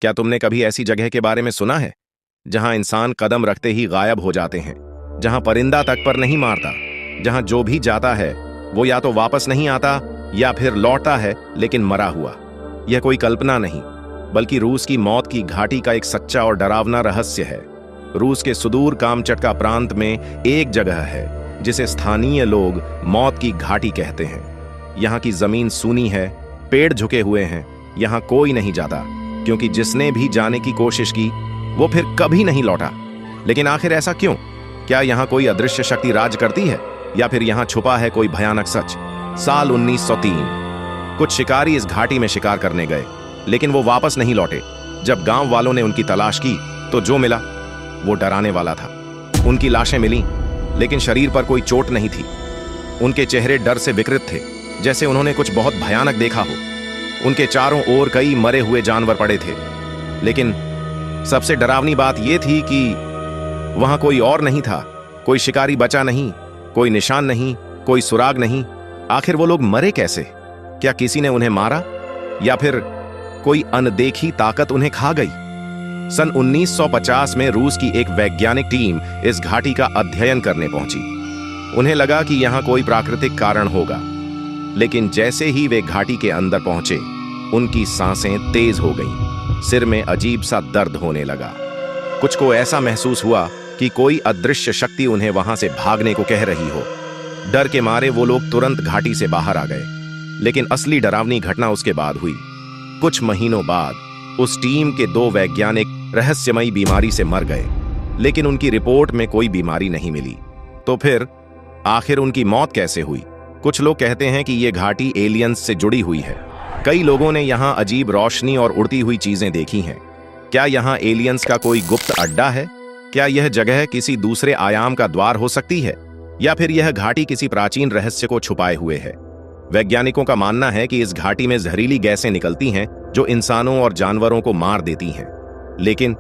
क्या तुमने कभी ऐसी जगह के बारे में सुना है जहां इंसान कदम रखते ही गायब हो जाते हैं, जहां परिंदा तक पर नहीं मारता, जहां जो भी जाता है वो या तो वापस नहीं आता या फिर लौटता है लेकिन मरा हुआ? यह कोई कल्पना नहीं बल्कि रूस की मौत की घाटी का एक सच्चा और डरावना रहस्य है। रूस के सुदूर कामचटका प्रांत में एक जगह है जिसे स्थानीय लोग मौत की घाटी कहते हैं। यहाँ की जमीन सूनी है, पेड़ झुके हुए हैं, यहाँ कोई नहीं जाता क्योंकि जिसने भी जाने की कोशिश की वो फिर कभी नहीं लौटा। लेकिन आखिर ऐसा क्यों? क्या यहाँ कोई अदृश्य शक्ति राज करती है या फिर यहाँ छुपा है कोई भयानक सच? साल 1903 कुछ शिकारी इस घाटी में शिकार करने गए, लेकिन वो वापस नहीं लौटे। जब गांव वालों ने उनकी तलाश की तो जो मिला वो डराने वाला था। उनकी लाशें मिलीं, लेकिन शरीर पर कोई चोट नहीं थी। उनके चेहरे डर से विकृत थे, जैसे उन्होंने कुछ बहुत भयानक देखा हो। उनके चारों ओर कई मरे हुए जानवर पड़े थे, लेकिन सबसे डरावनी बात यह थी कि वहां कोई और नहीं था। कोई शिकारी बचा नहीं, कोई निशान नहीं, कोई सुराग नहीं। आखिर वो लोग मरे कैसे? क्या किसी ने उन्हें मारा या फिर कोई अनदेखी ताकत उन्हें खा गई? सन 1950 में रूस की एक वैज्ञानिक टीम इस घाटी का अध्ययन करने पहुंची। उन्हें लगा कि यहां कोई प्राकृतिक कारण होगा, लेकिन जैसे ही वे घाटी के अंदर पहुंचे उनकी सांसें तेज हो गईं। सिर में अजीब सा दर्द होने लगा। कुछ को ऐसा महसूस हुआ कि कोई अदृश्य शक्ति उन्हें वहां से भागने को कह रही हो। डर के मारे वो लोग तुरंत घाटी से बाहर आ गए, लेकिन असली डरावनी घटना उसके बाद हुई। कुछ महीनों बाद उस टीम के 2 वैज्ञानिक रहस्यमयी बीमारी से मर गए, लेकिन उनकी रिपोर्ट में कोई बीमारी नहीं मिली। तो फिर आखिर उनकी मौत कैसे हुई? कुछ लोग कहते हैं कि यह घाटी एलियंस से जुड़ी हुई है। कई लोगों ने यहां अजीब रोशनी और उड़ती हुई चीजें देखी हैं। क्या यहां एलियंस का कोई गुप्त अड्डा है? क्या यह जगह किसी दूसरे आयाम का द्वार हो सकती है, या फिर यह घाटी किसी प्राचीन रहस्य को छुपाए हुए है? वैज्ञानिकों का मानना है कि इस घाटी में जहरीली गैसें निकलती हैं जो इंसानों और जानवरों को मार देती हैं। लेकिन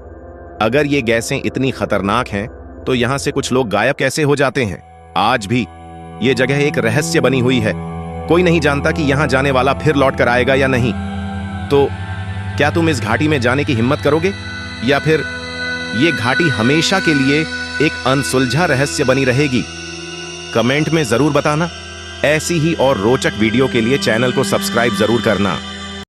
अगर ये गैसें इतनी खतरनाक हैं तो यहां से कुछ लोग गायब कैसे हो जाते हैं? आज भी ये जगह एक रहस्य बनी हुई है। कोई नहीं जानता कि यहां जाने वाला फिर लौट कर आएगा या नहीं। तो क्या तुम इस घाटी में जाने की हिम्मत करोगे, या फिर ये घाटी हमेशा के लिए एक अनसुलझा रहस्य बनी रहेगी? कमेंट में जरूर बताना। ऐसी ही और रोचक वीडियो के लिए चैनल को सब्सक्राइब जरूर करना।